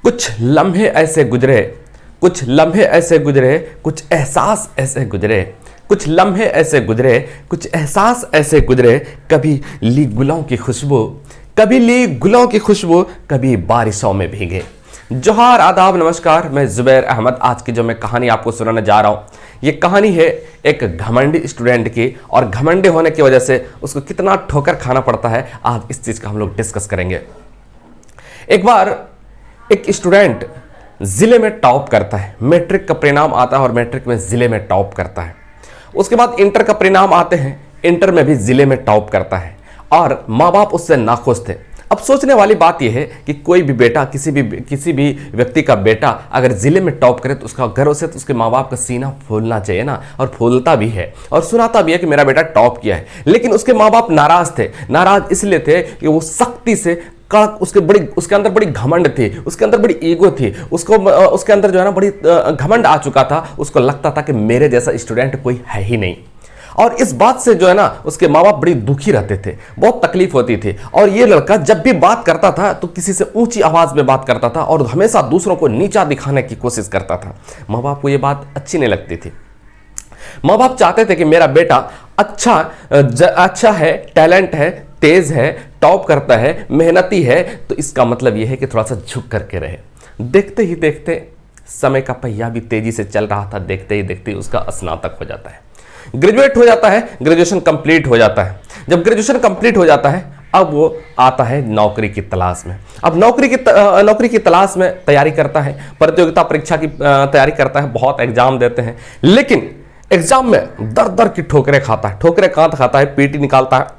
कुछ लम्हे ऐसे गुजरे, कुछ लम्हे ऐसे गुजरे, कुछ एहसास ऐसे गुजरे, कुछ लम्हे ऐसे गुजरे, कुछ एहसास ऐसे गुजरे। कभी ली गुलों की खुशबू, कभी ली गुलों की खुशबू, कभी बारिशों में भीगे। जोहार, आदाब, नमस्कार। मैं जुबैर अहमद। आज की जो मैं कहानी आपको सुनाने जा रहा हूँ, ये कहानी है एक घमंडी स्टूडेंट की, और घमंडी होने की वजह से उसको कितना ठोकर खाना पड़ता है, आज इस चीज़ का हम लोग डिस्कस करेंगे। एक बार एक स्टूडेंट ज़िले में टॉप करता है, मैट्रिक का परिणाम आता है और मैट्रिक में ज़िले में टॉप करता है। उसके बाद इंटर का परिणाम आते हैं, इंटर में भी ज़िले में टॉप करता है और माँ बाप उससे नाखुश थे। अब सोचने वाली बात यह है कि कोई भी बेटा, किसी भी व्यक्ति का बेटा अगर ज़िले में टॉप करे तो उसका गर्व से तो उसके माँ बाप का सीना फूलना चाहिए ना, और फूलता भी है और सुनाता भी है कि मेरा बेटा टॉप किया है। लेकिन उसके माँ बाप नाराज़ थे। नाराज़ इसलिए थे कि वो सख्ती से कड़क, उसके अंदर बड़ी घमंड थी, उसके अंदर बड़ी ईगो थी, उसके अंदर जो है ना बड़ी घमंड आ चुका था। उसको लगता था कि मेरे जैसा स्टूडेंट कोई है ही नहीं, और इस बात से जो है ना उसके माँ बाप बड़ी दुखी रहते थे, बहुत तकलीफ होती थी। और ये लड़का जब भी बात करता था तो किसी से ऊंची आवाज़ में बात करता था और हमेशा दूसरों को नीचा दिखाने की कोशिश करता था। माँ बाप को ये बात अच्छी नहीं लगती थी। माँ बाप चाहते थे कि मेरा बेटा अच्छा है, टैलेंट है, तेज है, टॉप करता है, मेहनती है, तो इसका मतलब यह है कि थोड़ा सा झुक करके रहे। देखते ही देखते समय का पहिया भी तेजी से चल रहा था। देखते ही देखते उसका स्नातक हो जाता है, ग्रेजुएट हो जाता है, ग्रेजुएशन कंप्लीट हो जाता है। जब ग्रेजुएशन कंप्लीट हो जाता है, अब वो आता है नौकरी की तलाश में। अब नौकरी की तलाश में तैयारी करता है, प्रतियोगिता परीक्षा की तैयारी करता है, बहुत एग्जाम देते हैं। लेकिन एग्जाम में दर दर की ठोकरें खाता है, ठोकरें खाता है, पीटी निकालता है,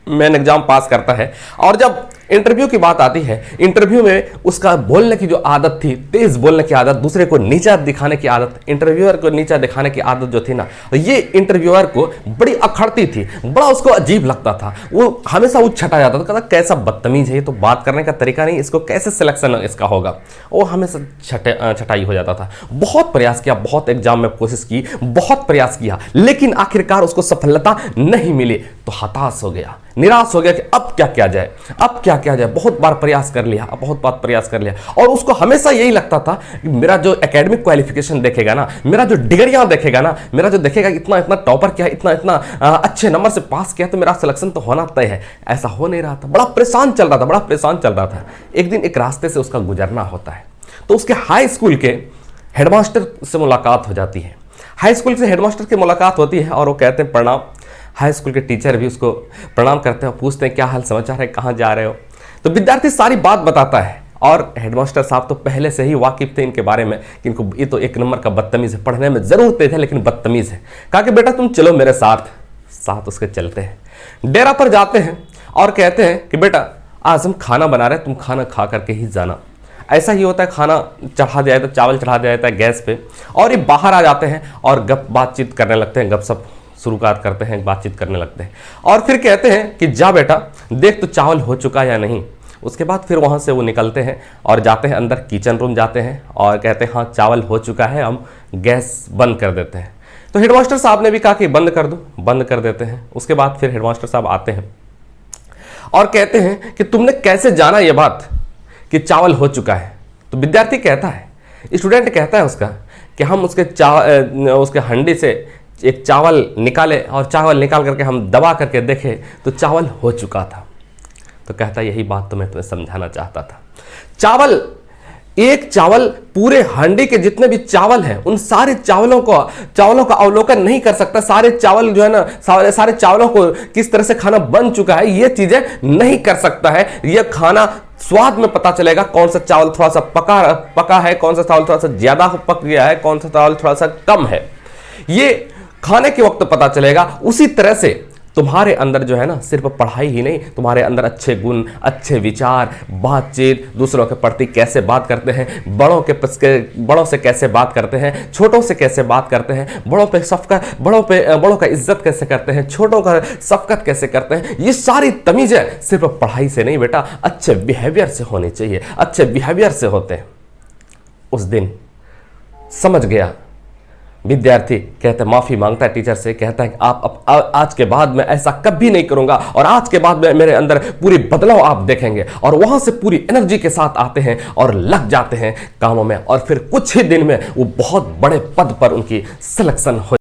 मेन एग्जाम पास करता है। और जब इंटरव्यू की बात आती है, इंटरव्यू में उसका बोलने की जो आदत थी, तेज बोलने की आदत, दूसरे को नीचा दिखाने की आदत, इंटरव्यूअर को नीचा दिखाने की आदत जो थी ना, ये इंटरव्यूअर को बड़ी अखड़ती थी, बड़ा उसको अजीब लगता था। वो हमेशा छटा जाता था, कहता कैसा बदतमीज है, ये तो बात करने का तरीका नहीं, इसको कैसे सिलेक्शन इसका होगा। वो हमेशा छटाई हो जाता था। बहुत प्रयास किया, बहुत एग्जाम में कोशिश की, बहुत प्रयास किया, लेकिन आखिरकार उसको सफलता नहीं मिली तो हताश हो गया, निराश हो गया कि अब क्या किया जाए, अब क्या किया जाए। बहुत बार प्रयास कर लिया, बहुत बार प्रयास कर लिया, और उसको हमेशा यही लगता था कि मेरा जो एकेडमिक क्वालिफिकेशन देखेगा ना, मेरा जो डिग्रियां देखेगा ना, मेरा जो देखेगा इतना इतना टॉपर किया, इतना अच्छे नंबर से पास किया, तो मेरा सिलेक्शन तो होना तय है। ऐसा हो नहीं रहा था, बड़ा परेशान चल रहा था। एक दिन एक रास्ते से उसका गुजरना होता है, तो उसके हाई स्कूल के हेडमास्टर से मुलाकात हो जाती है। हाई स्कूल से हेडमास्टर की मुलाकात होती है और वो कहते हैं प्रणाम। हाई स्कूल के टीचर भी उसको प्रणाम करते हैं, पूछते हैं क्या हाल समाचार है, कहाँ जा रहे हो। तो विद्यार्थी सारी बात बताता है, और हेडमास्टर साहब तो पहले से ही वाकिफ थे इनके बारे में कि इनको ये तो एक नंबर का बदतमीज है, पढ़ने में जरूर तेज है लेकिन बदतमीज है। कहा कि बेटा तुम चलो मेरे साथ उसके चलते हैं। डेरा पर जाते हैं और कहते हैं कि बेटा आज हम खाना बना रहे हैं, तुम खाना खा करके ही जाना। ऐसा ही होता है, खाना चढ़ा दिया जाता है, चावल चढ़ा दिया जाता है गैस पे, और ये बाहर आ जाते हैं और बातचीत करने लगते हैं, गपशप शुरुआत करते हैं, बातचीत करने लगते हैं। और फिर कहते हैं कि जा बेटा देख तो चावल हो चुका या नहीं। उसके बाद फिर वहाँ से वो निकलते हैं और जाते हैं अंदर, किचन रूम जाते हैं और कहते हैं हाँ चावल हो चुका है, हम गैस बंद कर देते हैं। तो हेडमास्टर साहब ने भी कहा कि बंद कर दो, बंद कर देते हैं। उसके बाद फिर हेडमास्टर साहब आते हैं और कहते हैं कि तुमने कैसे जाना ये बात कि चावल हो चुका है। तो विद्यार्थी कहता है, स्टूडेंट कहता है उसका कि हम उसके हंडी से एक चावल निकाले और चावल निकाल करके हम दबा करके देखे तो चावल हो चुका था। तो कहता यही बात तो मैं तुम्हें समझाना चाहता था। एक चावल पूरे हांडी के जितने भी चावल हैं उन सारे चावलों का अवलोकन नहीं कर सकता। सारे चावल जो है ना, सारे चावलों को किस तरह से खाना बन चुका है ये चीजें नहीं कर सकता है। ये खाना स्वाद में पता चलेगा, कौन सा चावल थोड़ा सा पका है, कौन सा चावल थोड़ा सा ज्यादा पक गया है, कौन सा चावल थोड़ा सा कम है, ये खाने के वक्त पता चलेगा। उसी तरह से तुम्हारे अंदर जो है ना सिर्फ पढ़ाई ही नहीं, तुम्हारे अंदर अच्छे गुण, अच्छे विचार, बातचीत, दूसरों के प्रति कैसे बात करते हैं, बड़ों से कैसे बात करते हैं, छोटों से कैसे बात करते हैं, बड़ों का इज्जत कैसे करते हैं, छोटों का शफकत कैसे करते हैं, ये सारी तमीज़ें सिर्फ पढ़ाई से नहीं बेटा, अच्छे बिहेवियर से होनी चाहिए। अच्छे बिहेवियर से होते हैं। उस दिन समझ गया विद्यार्थी कहता है, माफी मांगता है टीचर से, कहता है कि आप आज के बाद मैं ऐसा कभी नहीं करूंगा और आज के बाद में मेरे अंदर पूरी बदलाव आप देखेंगे। और वहां से पूरी एनर्जी के साथ आते हैं और लग जाते हैं कामों में, और फिर कुछ ही दिन में वो बहुत बड़े पद पर उनकी सिलेक्शन हो